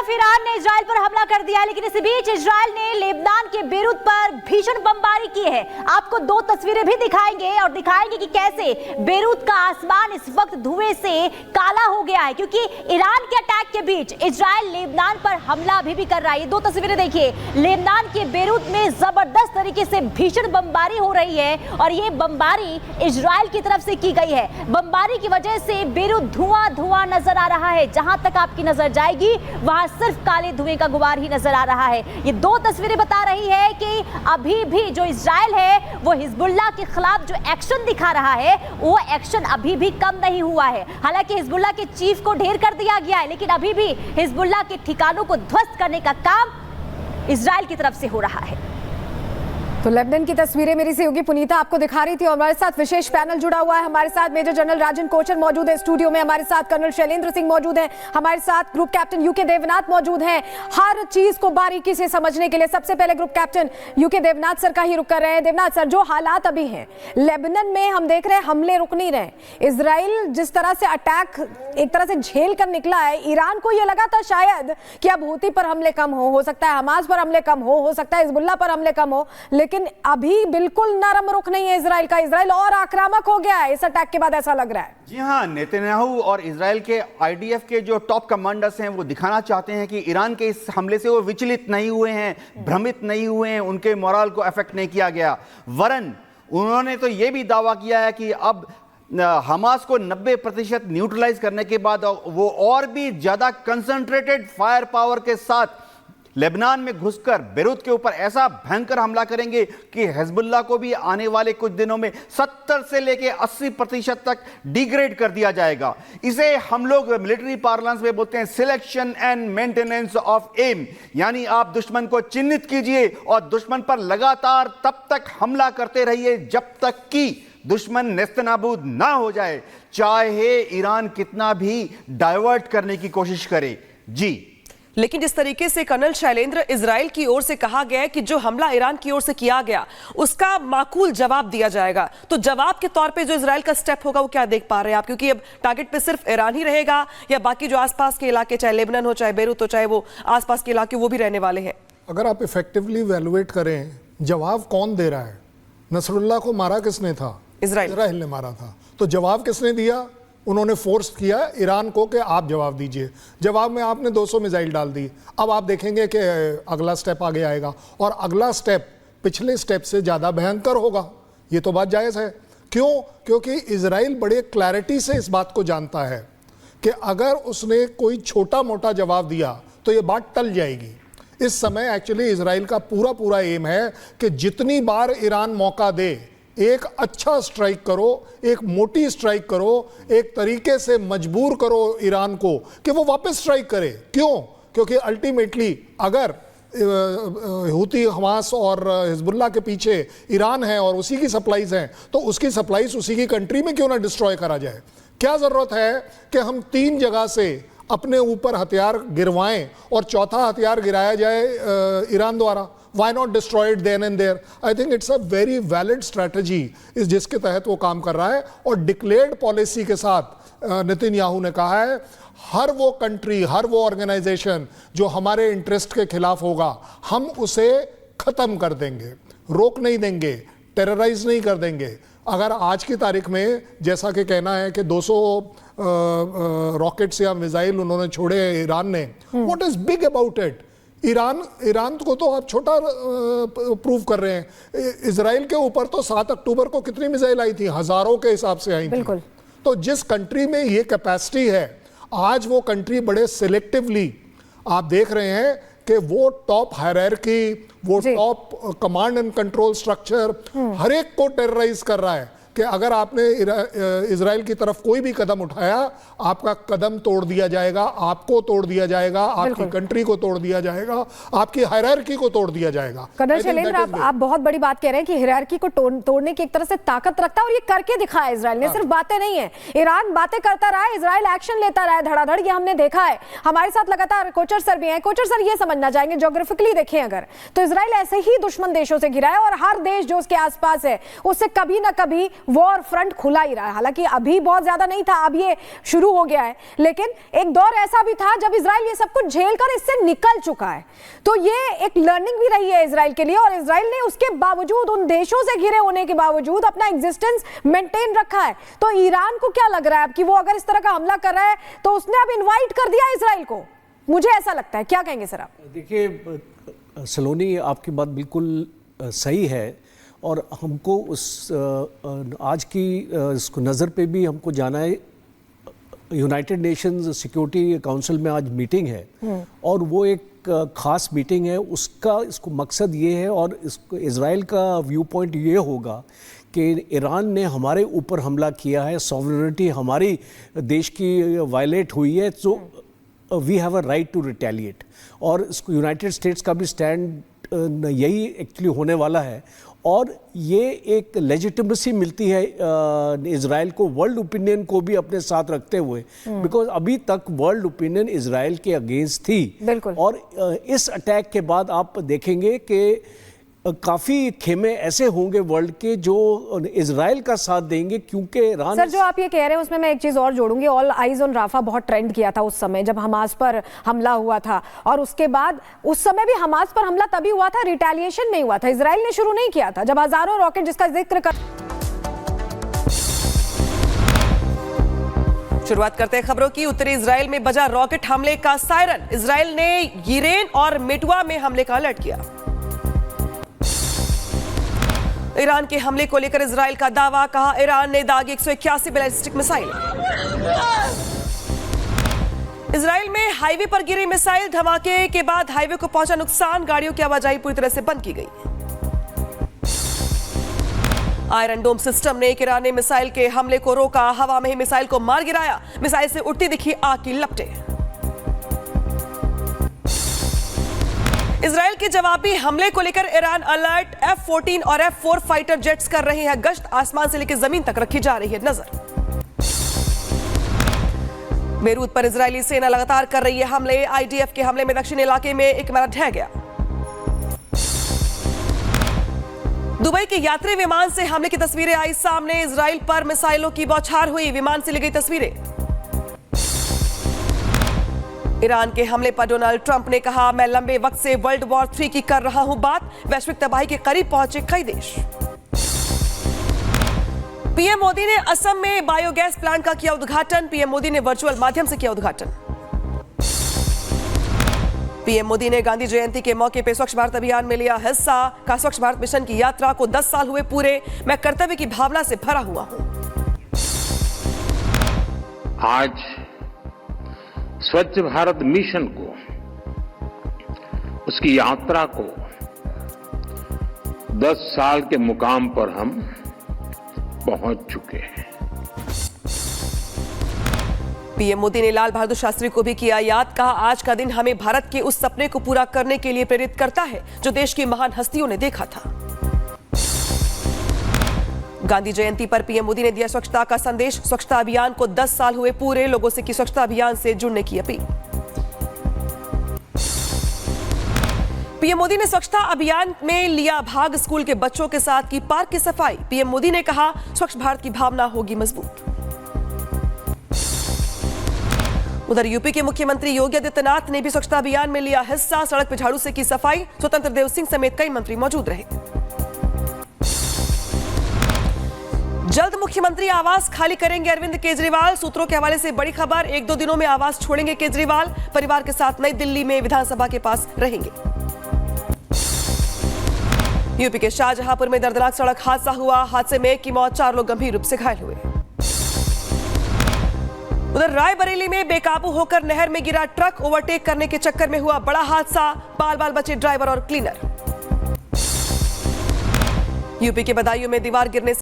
तरफ ईरान ने इजराइल पर हमला कर दिया है, लेकिन इसी बीच इजराइल ने लेबनान के बेरूत पर भीषण बमबारी की है। आपको दो तस्वीरें भी दिखाएंगे और दिखाएंगे कि कैसे बेरूत का आसमान इस वक्त धुएं से काला हो गया है, क्योंकि ईरान के अटैक के बीच इजराइल लेबनान पर हमला अभी भी कर रहा है। ये दो तस्वीरें देखिए, लेबनान के बेरूत में जबरदस्त तरीके से भीषण बमबारी हो रही है और ये बमबारी इजराइल की तरफ से की गई है। बमबारी की वजह से बेरूत धुआं धुआं नजर आ रहा है। जहां तक आपकी नजर जाएगी वहां सिर्फ काले धुएं का गुबार ही नजर आ रहा है। ये दो तस्वीरें बता रही है कि अभी भी जो इजराइल है वो हिजबुल्लाह के खिलाफ जो एक्शन दिखा रहा है वो एक्शन अभी भी कम नहीं हुआ है। हालांकि हिजबुल्लाह के चीफ को ढेर कर दिया गया है, लेकिन अभी भी हिजबुल्लाह के ठिकानों को ध्वस्त करने का काम इजराइल की तरफ से हो रहा है। तो लेबनान की तस्वीरें मेरी सहयोगी पुनीता आपको दिखा रही थी और हमारे साथ विशेष पैनल जुड़ा हुआ है। हमारे साथ मेजर जनरल राजन कोचर मौजूद है स्टूडियो में, हमारे साथ कर्नल शैलेंद्र सिंह मौजूद हैं, हमारे साथ ग्रुप कैप्टन यूके देवनाथ मौजूद हैं। हर चीज को बारीकी से समझने के लिए सबसे पहले group captain U K Devnath sir का ही रुक कर रहे हैं। देवनाथ सर, जो हालात अभी हैं लेबनान में, हम देख रहे हैं हमले रुक नहीं रहे। इजराइल जिस तरह से अटैक एक तरह से झेल कर निकला है, ईरान को यह लगा था शायद कि अब हूती पर हमले कम हो सकता है हमास पर हमले कम हो सकता है हिजबुल्लाह पर हमले कम हो, लेकिन अभी बिल्कुल नरम रुख नहीं है इजराइल का। इजराइल और आक्रामक हो गया है इस अटैक के बाद, ऐसा लग रहा है। जी हां, नेतन्याहू और इजराइल के आईडीएफ के जो टॉप कमांडर्स हैं वो दिखाना चाहते हैं कि ईरान के इस हमले से वो विचलित नहीं हुए हैं, भ्रमित नहीं हुए हैं, उनके मोरल को अफेक्ट नहीं किया गया। वरन उन्होंने तो ये भी दावा किया है कि अब हमास को 90% न्यूट्रलाइज करने के बाद वो और भी ज्यादा कंसंट्रेटेड फायर पावर के साथ लेबनान में घुसकर बेरूत के ऊपर ऐसा भयंकर हमला करेंगे कि हिजबुल्लाह को भी आने वाले कुछ दिनों में 70 से लेके 80% तक डिग्रेड कर दिया जाएगा। इसे हम लोग मिलिट्री पार्लेंस में बोलते हैं selection and maintenance of aim, यानी आप दुश्मन को चिन्हित कीजिए और दुश्मन पर लगातार तब तक हमला करते रहिए जब तक कि दुश्मन नेस्तनाबूद ना हो जाए, चाहे ईरान कितना भी डाइवर्ट करने की कोशिश करे। जी, लेकिन जिस तरीके से कर्नल शैलेंद्र इजराइल की ओर से कहा गया है कि जो हमला ईरान की ओर से किया गया उसका माकूल जवाब दिया जाएगा, तो जवाब के तौर पे जो इजराइल का स्टेप होगा वो क्या देख पा रहे हैं आप? क्योंकि अब टारगेट पे सिर्फ ईरान ही रहेगा या बाकी जो आसपास के इलाके, चाहे लेबनान हो, चाहे बेरूत हो, चाहे वो आसपास के इलाके, वो भी रहने वाले हैं? अगर आप इफेक्टिवली वैल्यूएट करें, जवाब कौन दे रहा है? नसरुल्लाह को मारा किसने था? इजराइल ने मारा था। तो जवाब किसने दिया? उन्होंने फोर्स किया ईरान को कि आप जवाब दीजिए। जवाब में आपने 200 मिसाइल डाल दी। अब आप देखेंगे कि अगला स्टेप आगे आएगा और अगला स्टेप पिछले स्टेप से ज़्यादा भयंकर होगा। ये तो बात जायज़ है। क्यों? क्योंकि इजराइल बड़े क्लैरिटी से इस बात को जानता है कि अगर उसने कोई छोटा मोटा जवाब दिया तो ये बात टल जाएगी। इस समय एक्चुअली इजराइल का पूरा एम है कि जितनी बार ईरान मौका दे, एक अच्छा स्ट्राइक करो, एक मोटी स्ट्राइक करो, एक तरीके से मजबूर करो ईरान को कि वो वापस स्ट्राइक करे। क्यों? क्योंकि अल्टीमेटली अगर हूती, हमास और हिजबुल्लाह के पीछे ईरान है और उसी की सप्लाईज हैं, तो उसकी सप्लाईज उसी की कंट्री में क्यों ना डिस्ट्रॉय करा जाए? क्या ज़रूरत है कि हम 3 जगह से अपने ऊपर हथियार गिरवाएं और चौथा हथियार गिराया जाए ईरान द्वारा? Why not destroy it then and there? I think it's a very valid strategy इस जिसके तहत वो काम कर रहा है। और डिक्लेयर्ड पॉलिसी के साथ नेतन्याहू ने कहा है हर वो कंट्री, हर वो ऑर्गेनाइजेशन जो हमारे इंटरेस्ट के खिलाफ होगा हम उसे खत्म कर देंगे, रोक नहीं देंगे, टेरराइज नहीं कर देंगे। अगर आज की तारीख में जैसा कि कहना है कि 200 रॉकेट्स या मिसाइल उन्होंने छोड़े ईरान ने, what is big about it? Iran को तो आप छोटा प्रूव कर रहे हैं। इजराइल के ऊपर तो 7 अक्टूबर को कितनी मिसाइल आई थी? हजारों के हिसाब से आई थी। तो जिस कंट्री में ये कैपेसिटी है, आज वो कंट्री बड़े सिलेक्टिवली आप देख रहे हैं कि वो टॉप हायरार्की, वो top command and control structure हर एक को टेरराइज कर रहा है कि अगर आपने इजराइल की तरफ कोई भी कदम उठाया, आपका कदम तोड़ दिया जाएगा, आपको तोड़ दिया जाएगा, आपकी कंट्री को तोड़ दिया जाएगा, आपकी हायरार्की को तोड़ दिया जाएगा। कर्नल शैलेंद्र, आप बहुत बड़ी बात कह रहे हैं कि हायरार्की को तोड़ने की एक तरह से ताकत रखता है और ये करके दिखाया इजराइल ने। सिर्फ बातें नहीं है, ईरान बातें करता रहा, इजराइल एक्शन लेता रहा, धड़ाधड़, ये हमने देखा है। हमारे साथ लगातार कोचर सर भी हैं। कोचर सर, ये समझना चाहेंगे, ज्योग्राफिकली देखें अगर, तो इजराइल ऐसे ही दुश्मन देशों से घिरा है और हर देश जो उसके आसपास है उससे कभी ना कभी वॉर फ्रंट खुला ही रहा है। हालांकि अभी बहुत ज्यादा नहीं था, अब ये शुरू हो गया है, लेकिन एक दौर ऐसा भी था जब इजराइल ये सब कुछ झेलकर इससे निकल चुका है। तो ये एक लर्निंग भी रही है इजराइल के लिए, और इजराइल ने उसके बावजूद, उन देशों से घिरे होने के बावजूद अपना एग्जिस्टेंस मेंटेन रखा है। तो ईरान को क्या लग रहा है अब कि वो अगर इस तरह का हमला कर रहा है तो उसने अब इन्वाइट कर दिया इजराइल को? मुझे ऐसा लगता है। क्या कहेंगे सर आप? देखिए सलोनी, आपकी बात बिल्कुल सही है, और हमको उस आज की इसको नज़र पे भी हमको जाना है। यूनाइटेड नेशंस सिक्योरिटी काउंसिल में आज मीटिंग है, और वो एक ख़ास मीटिंग है। उसका इसको मकसद ये है, और इसको इज़राइल का व्यू पॉइंट ये होगा कि ईरान ने हमारे ऊपर हमला किया है, सॉवरेनिटी हमारी देश की वायलेट हुई है, so we have a right to retaliate. और इसको यूनाइटेड स्टेट्स का भी स्टैंड यही एक्चुअली होने वाला है, और ये एक लेजिटिमेसी मिलती है इजराइल को, वर्ल्ड ओपिनियन को भी अपने साथ रखते हुए, बिकॉज अभी तक वर्ल्ड ओपिनियन इजराइल के अगेंस्ट थी। बिल्कुल। और इस अटैक के बाद आप देखेंगे कि काफ़ी खेमे ऐसे होंगे वर्ल्ड के जो इजराइल का साथ देंगे, क्योंकि ईरान। सर, जो आप ये कह रहे हैं उसमें मैं एक चीज़ और जोड़ूंगी। ऑल आइज ऑन राफा बहुत ट्रेंड किया था उस समय जब हमास पर हमला हुआ था, और उसके बाद उस समय भी हमास पर हमला तभी हुआ था, रिटेलिएशन नहीं हुआ था, इजराइल ने शुरू नहीं किया था। जब हजारों रॉकेट, जिसका जिक्र कर शुरुआत करते हैं खबरों की। उत्तरी इजराइल में बजा रॉकेट हमले का सायरन। इजराइल ने यिरेन और मिटवा में हमले का अलर्ट किया। ईरान के हमले को लेकर इजराइल का दावा, कहा ईरान ने दागी 181 बैलिस्टिक मिसाइल। इजराइल में हाईवे पर गिरी मिसाइल, धमाके के बाद हाईवे को पहुंचा नुकसान, गाड़ियों की आवाजाही पूरी तरह से बंद की गई। आयरन डोम सिस्टम ने ईरानी मिसाइल के हमले को रोका, हवा में ही मिसाइल को मार गिराया। मिसाइल से उड़ती दिखी आग की लपटें। इजराइल के जवाबी हमले को लेकर ईरान अलर्ट। F-14 और F-4 फाइटर जेट्स कर रहे हैं गश्त, आसमान से लेकर जमीन तक रखी जा रही है नजर। बेरूत पर इजरायली सेना लगातार कर रही है हमले। IDF के हमले में दक्षिणी इलाके में एक इमारत ढह गया। दुबई के यात्री विमान से हमले की तस्वीरें आई सामने। इजराइल पर मिसाइलों की बौछार हुई, विमान से ली गई तस्वीरें। ईरान के हमले पर डोनाल्ड ट्रंप ने कहा, मैं लंबे वक्त से वर्ल्ड वॉर 3 की कर रहा हूं बात। वैश्विक तबाही के करीब पहुंचे कई देश। पीएम मोदी ने असम में बायोगैस प्लांट का किया उद्घाटन। पीएम मोदी ने वर्चुअल माध्यम से किया उद्घाटन। पीएम मोदी ने गांधी जयंती के मौके पर स्वच्छ भारत अभियान में लिया हिस्सा। कहा, स्वच्छ भारत मिशन की यात्रा को 10 साल हुए पूरे, मैं कर्तव्य की भावना से भरा हुआ हूं। आज स्वच्छ भारत मिशन को, उसकी यात्रा को 10 साल के मुकाम पर हम पहुंच चुके हैं। पीएम मोदी ने लाल बहादुर शास्त्री को भी किया याद। कहा, आज का दिन हमें भारत के उस सपने को पूरा करने के लिए प्रेरित करता है जो देश की महान हस्तियों ने देखा था। गांधी जयंती पर पीएम मोदी ने दिया स्वच्छता का संदेश। स्वच्छता अभियान को 10 साल हुए पूरे, लोगों से की स्वच्छता अभियान से जुड़ने की अपील। पीएम मोदी ने स्वच्छता अभियान में लिया भाग, स्कूल के बच्चों के साथ की पार्क की सफाई। पीएम मोदी ने कहा, स्वच्छ भारत की भावना होगी मजबूत। उधर यूपी के मुख्यमंत्री योगी आदित्यनाथ ने भी स्वच्छता अभियान में लिया हिस्सा। सड़क पे झाड़ू से की सफाई। स्वतंत्र देव सिंह समेत कई मंत्री मौजूद रहे। जल्द मुख्यमंत्री आवास खाली करेंगे अरविंद केजरीवाल। सूत्रों के हवाले से बड़ी खबर, 1-2 दिनों में आवास छोड़ेंगे केजरीवाल। परिवार के साथ नई दिल्ली में विधानसभा के पास रहेंगे। यूपी के शाहजहांपुर में दर्दनाक सड़क हादसा हुआ। हादसे में एक की मौत, 4 लोग गंभीर रूप से घायल हुए। उधर रायबरेली में बेकाबू होकर नहर में गिरा ट्रक, ओवरटेक करने के चक्कर में हुआ बड़ा हादसा। बाल बाल बचे ड्राइवर और क्लीनर। यूपी के बदायूं में दीवार गिरने